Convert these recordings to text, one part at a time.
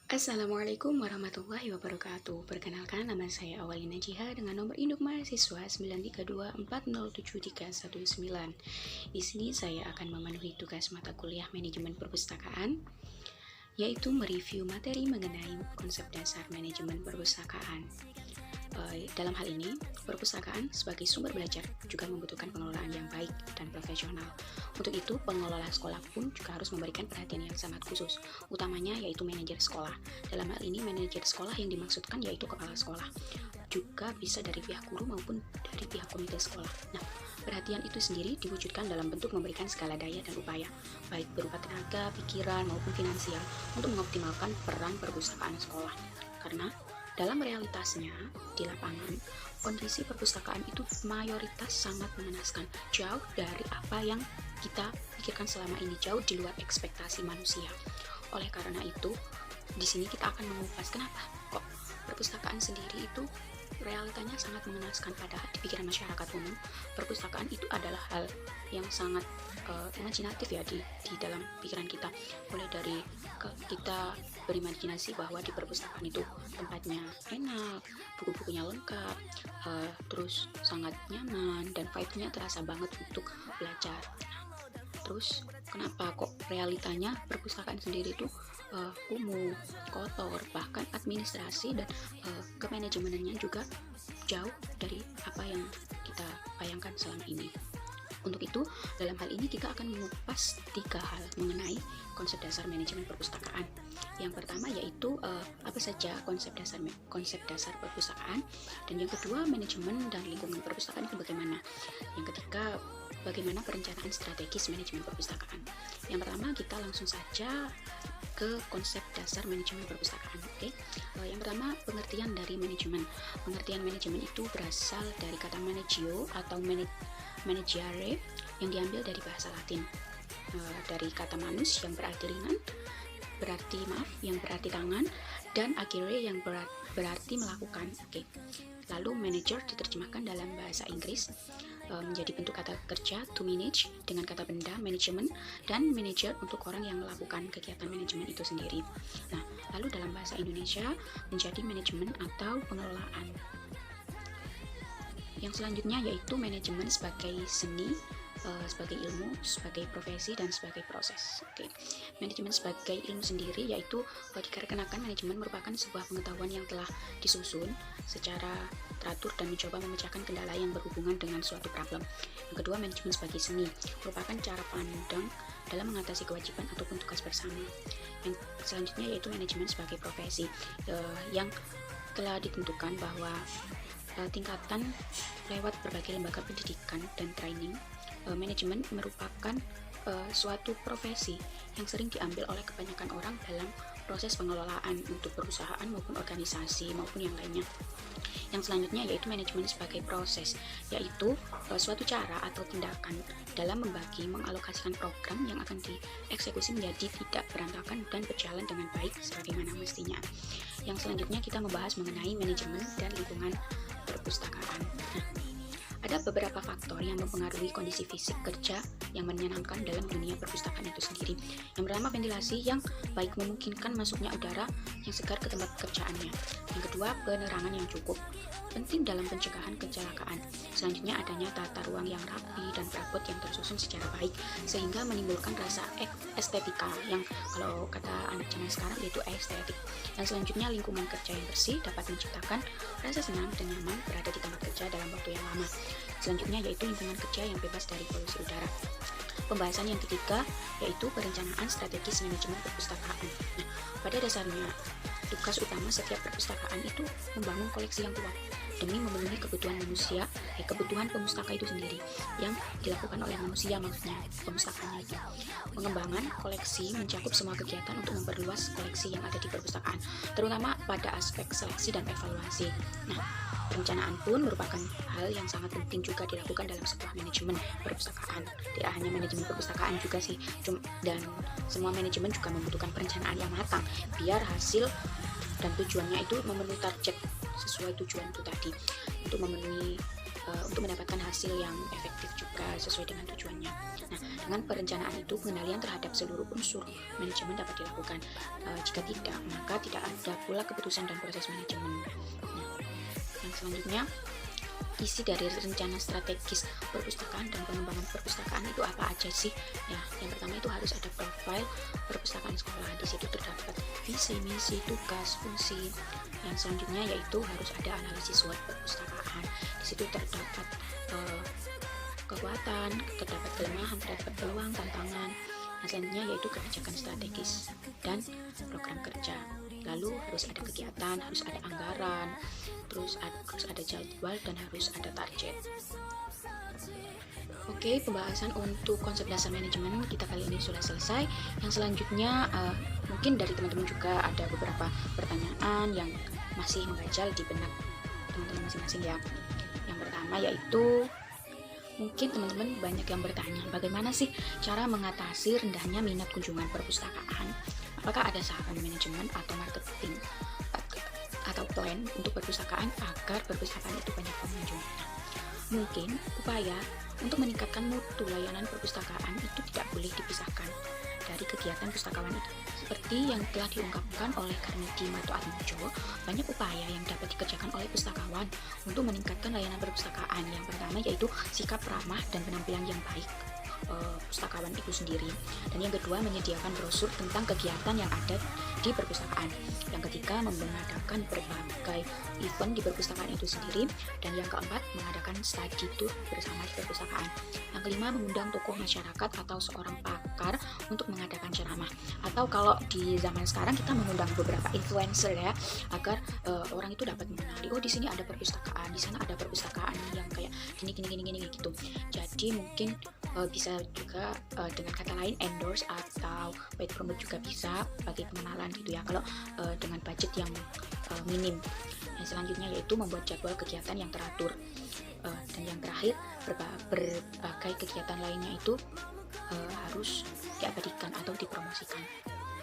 Assalamualaikum warahmatullahi wabarakatuh. Perkenalkan, nama saya Awalina Jiha dengan nomor induk mahasiswa 932407319. Di sini saya akan memenuhi tugas mata kuliah manajemen perpustakaan, yaitu mereview materi mengenai konsep dasar manajemen perpustakaan. Dalam hal ini, perpustakaan sebagai sumber belajar juga membutuhkan pengelolaan yang baik dan profesional. Untuk itu, pengelola sekolah pun juga harus memberikan perhatian yang sangat khusus, utamanya yaitu manajer sekolah. Dalam hal ini, manajer sekolah yang dimaksudkan yaitu kepala sekolah. Juga bisa dari pihak guru maupun dari pihak komite sekolah. Nah, perhatian itu sendiri diwujudkan dalam bentuk memberikan segala daya dan upaya, baik berupa tenaga, pikiran, maupun finansial, untuk mengoptimalkan peran perpustakaan sekolah. Karena dalam realitasnya, di lapangan, kondisi perpustakaan itu mayoritas sangat mengenaskan, jauh dari apa yang kita pikirkan selama ini, jauh di luar ekspektasi manusia. Oleh karena itu, di sini kita akan mengupas kenapa kok perpustakaan sendiri itu realitanya sangat mengenaskan. Padahal di pikiran masyarakat umum, perpustakaan itu adalah hal yang sangat imajinatif ya di dalam pikiran kita. Mulai dari kita berimajinasi bahwa di perpustakaan itu tempatnya enak, buku-bukunya lengkap, terus sangat nyaman, dan vibe-nya terasa banget untuk belajar. Terus kenapa kok realitanya perpustakaan sendiri itu kumuh, kotor, bahkan administrasi dan kemanajemenannya juga jauh dari apa yang kita bayangkan selama ini. Untuk itu, dalam hal ini kita akan mengupas 3 hal mengenai konsep dasar manajemen perpustakaan. Yang pertama yaitu apa saja konsep dasar perpustakaan, dan yang kedua manajemen dan lingkungan perpustakaan itu bagaimana. Yang ketiga, bagaimana perencanaan strategis manajemen perpustakaan. Yang pertama, kita langsung saja ke konsep dasar manajemen perpustakaan. Oke. Yang pertama, pengertian dari manajemen. Pengertian manajemen itu berasal dari kata managio atau managere yang diambil dari bahasa Latin. Dari kata manus yang berarti ringan, yang berarti tangan, dan agere yang berarti melakukan. Oke. Lalu manager diterjemahkan dalam bahasa Inggris menjadi bentuk kata kerja to manage dengan kata benda manajemen, dan manager untuk orang yang melakukan kegiatan manajemen itu sendiri. Nah, lalu dalam bahasa Indonesia menjadi manajemen atau pengelolaan. Yang selanjutnya yaitu manajemen sebagai seni, sebagai ilmu, sebagai profesi, dan sebagai proses. Oke. Manajemen sebagai ilmu sendiri yaitu dikarenakan manajemen merupakan sebuah pengetahuan yang telah disusun secara teratur dan mencoba memecahkan kendala yang berhubungan dengan suatu problem. Yang kedua, manajemen sebagai seni merupakan cara pandang dalam mengatasi kewajiban ataupun tugas bersama. Yang selanjutnya yaitu manajemen sebagai profesi, yang telah ditentukan bahwa tingkatan lewat berbagai lembaga pendidikan dan training. Manajemen merupakan suatu profesi yang sering diambil oleh kebanyakan orang dalam proses pengelolaan untuk perusahaan maupun organisasi maupun yang lainnya. Yang selanjutnya yaitu manajemen sebagai proses, yaitu suatu cara atau tindakan dalam mengalokasikan program yang akan dieksekusi menjadi tidak berantakan dan berjalan dengan baik sebagaimana mestinya. Yang selanjutnya kita membahas mengenai manajemen dan lingkungan perpustakaan. Nah, ada beberapa faktor yang mempengaruhi kondisi fisik kerja yang menyenangkan dalam dunia perpustakaan itu sendiri. Yang pertama, ventilasi yang baik memungkinkan masuknya udara yang segar ke tempat pekerjaannya. Yang kedua, penerangan yang cukup, penting dalam pencegahan kecelakaan. Selanjutnya, adanya tata ruang yang rapi dan perabot yang tersusun secara baik sehingga menimbulkan rasa estetika yang kalau kata anak zaman sekarang yaitu estetik. Dan selanjutnya, lingkungan kerja yang bersih dapat menciptakan rasa senang dan nyaman berada di tempat kerja dalam waktu yang lama. Selanjutnya yaitu lingkungan kerja yang bebas dari polusi udara. Pembahasan yang ketiga yaitu perencanaan strategis manajemen perpustakaan. Nah, pada dasarnya tugas utama setiap perpustakaan itu membangun koleksi yang kuat demi memenuhi kebutuhan manusia, kebutuhan pemustaka itu sendiri yang dilakukan oleh manusia, maksudnya pemustakaan itu. Pengembangan koleksi mencakup semua kegiatan untuk memperluas koleksi yang ada di perpustakaan, terutama pada aspek seleksi dan evaluasi. Nah, perencanaan pun merupakan hal yang sangat penting juga dilakukan dalam sebuah manajemen perpustakaan. Tidak hanya manajemen perpustakaan juga sih, dan semua manajemen juga membutuhkan perencanaan yang matang biar hasil dan tujuannya itu memenuhi target sesuai tujuan itu tadi, untuk mendapatkan hasil yang efektif juga. agar sesuai dengan tujuannya. Nah, dengan perencanaan itu pengendalian terhadap seluruh unsur manajemen dapat dilakukan. Jika tidak, maka tidak ada pula keputusan dan proses manajemen. Nah, yang selanjutnya, isi dari rencana strategis perpustakaan dan pengembangan perpustakaan itu apa aja sih? Ya, yang pertama itu harus ada profil perpustakaan sekolah. Di situ terdapat visi, misi, tugas, fungsi. Yang selanjutnya yaitu harus ada analisis SWOT perpustakaan. Di situ terdapat kekuatan, terdapat kelemahan, terdapat peluang, tantangan. Yang selanjutnya yaitu kebijakan strategis dan program kerja. Lalu harus ada kegiatan, harus ada anggaran, harus ada jadwal, dan harus ada target. Oke, pembahasan untuk konsep dasar manajemen kita kali ini sudah selesai. Yang selanjutnya mungkin dari teman-teman juga ada beberapa pertanyaan yang masih mengganjal di benak teman-teman masing-masing ya. Yang pertama yaitu mungkin teman-teman banyak yang bertanya, bagaimana sih cara mengatasi rendahnya minat kunjungan perpustakaan? Apakah ada saran manajemen atau marketing atau plan untuk perpustakaan agar perpustakaan itu banyak pengunjung? Mungkin upaya untuk meningkatkan mutu layanan perpustakaan itu tidak boleh dipisahkan dari kegiatan pustakawan itu. Seperti yang telah diungkapkan oleh Carnegie Atmojo, banyak upaya yang dapat dikerjakan oleh pustakawan untuk meningkatkan layanan perpustakaan. Yang pertama yaitu sikap ramah dan penampilan yang baik pustakawan itu sendiri, dan yang kedua menyediakan brosur tentang kegiatan yang ada di perpustakaan. Yang ketiga mengadakan berbagai event di perpustakaan itu sendiri, dan yang keempat mengadakan study tour bersama di perpustakaan. Yang kelima mengundang tokoh masyarakat atau seorang pakar untuk mengadakan ceramah, atau kalau di zaman sekarang kita mengundang beberapa influencer ya, agar orang itu dapat mengenali, oh di sini ada perpustakaan, di sana ada perpustakaan yang kayak gini gitu. Jadi mungkin bisa juga dengan kata lain endorse atau paid promote juga bisa bagi pengenalan gitu ya, kalau dengan budget yang minim. Yang selanjutnya yaitu membuat jadwal kegiatan yang teratur, dan yang terakhir berbagai kegiatan lainnya itu harus diabadikan atau dipromosikan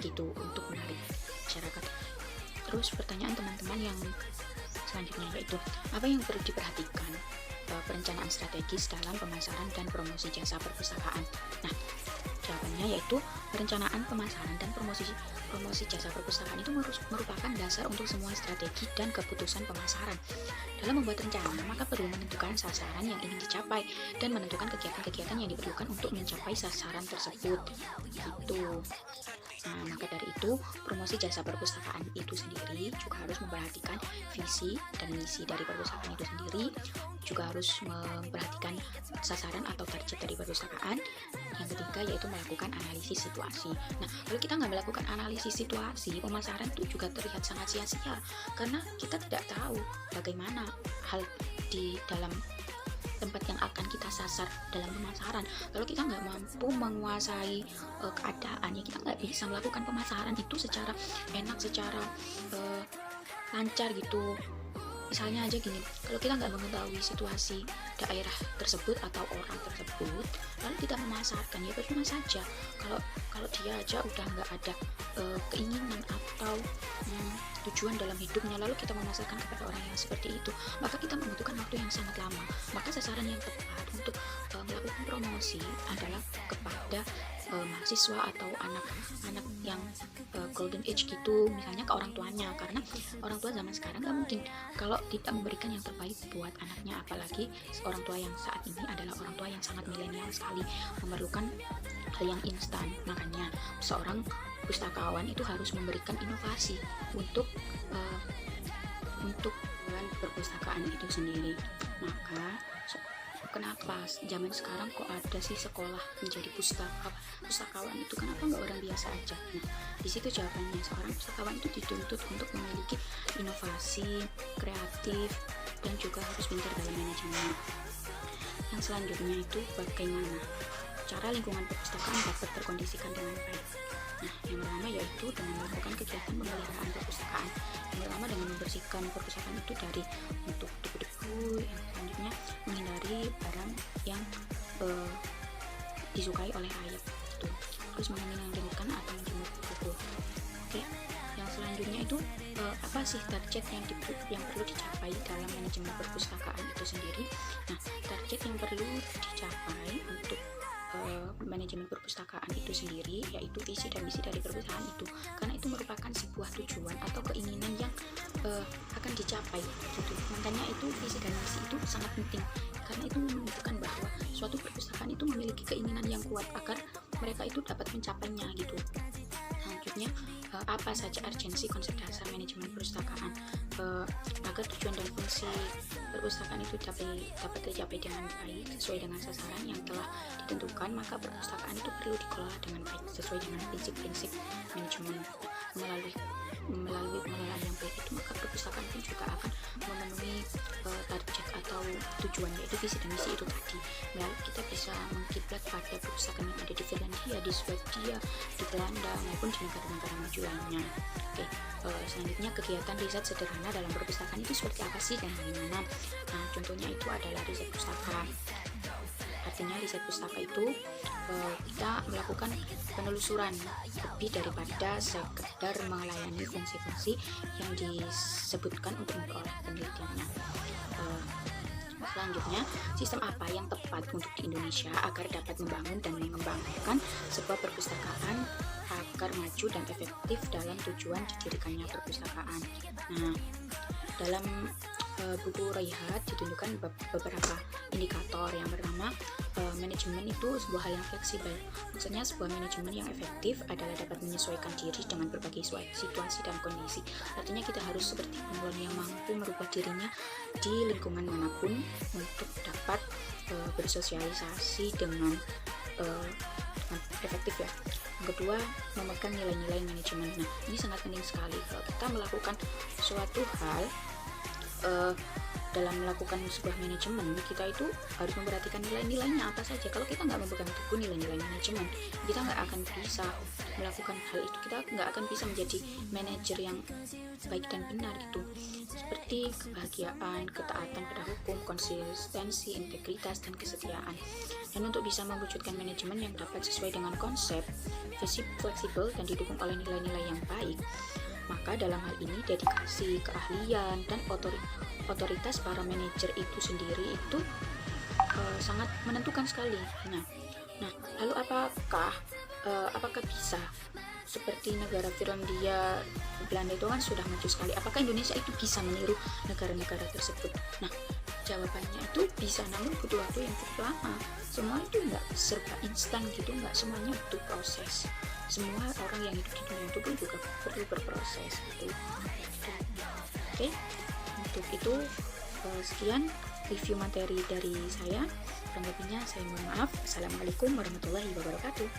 gitu untuk menarik masyarakat. Terus pertanyaan teman-teman yang selanjutnya yaitu apa yang perlu diperhatikan perencanaan strategis dalam pemasaran dan promosi jasa perpustakaan? Nah, jawabannya yaitu perencanaan pemasaran dan promosi jasa perpustakaan itu merupakan dasar untuk semua strategi dan keputusan pemasaran. Dalam membuat rencana, maka perlu menentukan sasaran yang ingin dicapai dan menentukan kegiatan-kegiatan yang diperlukan untuk mencapai sasaran tersebut. Gitu. Nah, maka dari itu, promosi jasa perpustakaan itu sendiri juga harus memperhatikan visi dan misi dari perpustakaan itu sendiri, juga harus memperhatikan sasaran atau target dari perpustakaan. Yang ketiga yaitu melakukan analisis situasi. Nah, kalau kita nggak melakukan analisis situasi, pemasaran itu juga terlihat sangat sia-sia, karena kita tidak tahu bagaimana hal di dalam tempat yang akan kita sasar dalam pemasaran. Kalau kita nggak mampu menguasai keadaan, ya kita nggak bisa melakukan pemasaran itu secara enak, secara lancar gitu. Misalnya aja gini, kalau kita nggak mengetahui situasi daerah tersebut atau orang tersebut, lalu kita memasarkan, ya percuma saja. Kalau dia aja udah nggak ada keinginan atau tujuan dalam hidupnya, lalu kita memasarkan kepada orang yang seperti itu, maka kita membutuhkan waktu yang sangat lama. Maka sasaran yang tepat untuk melakukan promosi adalah kepada mahasiswa atau anak-anak yang golden age gitu, misalnya ke orang tuanya, karena orang tua zaman sekarang nggak mungkin kalau tidak memberikan yang terbaik buat anaknya, apalagi orang tua yang saat ini adalah orang tua yang sangat milenial sekali, memerlukan hal yang instan. Makanya seorang pustakawan itu harus memberikan inovasi untuk perpustakaan itu sendiri. Maka kenapa zaman sekarang kok ada sih sekolah menjadi pustakawan itu, kenapa nggak orang biasa aja? Nah, di situ jawabannya, seorang pustakawan itu dituntut untuk memiliki inovasi, kreatif, dan juga harus pintar dalam manajemen. Yang selanjutnya itu bagaimana cara lingkungan perpustakaan dapat terkondisikan dengan baik. Nah, yang pertama yaitu dengan melakukan kegiatan pemeliharaan perpustakaan. Yang pertama dengan membersihkan perpustakaan itu dari bentuk debu-debu. Yang selanjutnya menghindari barang yang disukai oleh air. Terus menghindari atau menjemur buku. Oke. Yang selanjutnya selanjutnya itu apa sih target yang perlu dicapai dalam manajemen perpustakaan itu sendiri. Nah, target yang perlu dicapai untuk manajemen perpustakaan itu sendiri yaitu visi dan misi dari perpustakaan itu, karena itu merupakan sebuah tujuan atau keinginan yang akan dicapai gitu. Makanya itu visi dan misi itu sangat penting, karena itu menunjukkan bahwa suatu perpustakaan itu memiliki keinginan yang kuat agar mereka itu dapat mencapainya gitu. Selanjutnya, apa saja urgensi konsep dasar manajemen perpustakaan agar tujuan dan fungsi perpustakaan itu dapat tercapai dengan baik sesuai dengan sasaran yang telah ditentukan, maka perpustakaan itu perlu dikelola dengan baik sesuai dengan prinsip-prinsip manajemen. Melalui pengelolaan yang baik itu, maka perpustakaan pun juga akan memenuhi target atau tujuan yaitu visi dan misi itu tadi. Lalu kita bisa mengkiblat pada perpustakaan yang ada di Finlandia, di Swedia, di Belanda maupun di negara-negara maju lainnya. Oke, selanjutnya kegiatan riset sederhana dalam perpustakaan itu seperti apa sih dan bagaimana? Nah, contohnya itu adalah riset pustaka. Artinya riset pustaka itu kita melakukan penelusuran lebih daripada sekedar melayani fungsi-fungsi yang disebutkan untuk memperoleh penelitiannya. Selanjutnya, sistem apa yang tepat untuk di Indonesia agar dapat membangun dan mengembangkan sebuah perpustakaan agar maju dan efektif dalam tujuan didirikannya perpustakaan. Nah, dalam buku Raihat ditunjukkan beberapa indikator. Yang pertama, manajemen itu sebuah hal yang fleksibel. Maksudnya sebuah manajemen yang efektif adalah dapat menyesuaikan diri dengan berbagai situasi dan kondisi. Artinya kita harus seperti perempuan yang mampu merubah dirinya di lingkungan manapun untuk dapat bersosialisasi dengan efektif ya. Yang kedua, memegang nilai-nilai manajemen. Nah, ini sangat penting sekali kalau kita melakukan suatu hal. Dalam melakukan sebuah manajemen, kita itu harus memperhatikan nilai-nilainya apa saja. Kalau kita nggak memegang teguh nilai-nilai manajemen, kita nggak akan bisa melakukan hal itu. Kita nggak akan bisa menjadi manajer yang baik dan benar gitu. Seperti kebahagiaan, ketaatan pada hukum, konsistensi, integritas, dan kesetiaan. Dan untuk bisa mewujudkan manajemen yang dapat sesuai dengan konsep, visi fleksibel, dan didukung oleh nilai-nilai yang baik, maka dalam hal ini dedikasi, keahlian, dan otoritas para manajer itu sendiri itu sangat menentukan sekali. Nah, lalu apakah bisa seperti negara Finlandia, Belanda itu kan sudah maju sekali? Apakah Indonesia itu bisa meniru negara-negara tersebut? Nah, jawabannya itu bisa, namun butuh waktu yang cukup lama. Semua itu nggak serba instan gitu, nggak semuanya butuh proses. Semua orang yang hidup di dunia itu pun juga perlu berproses gitu. Oke, untuk itu sekian review materi dari saya. Kurang lebihnya saya mohon maaf. Assalamualaikum warahmatullahi wabarakatuh.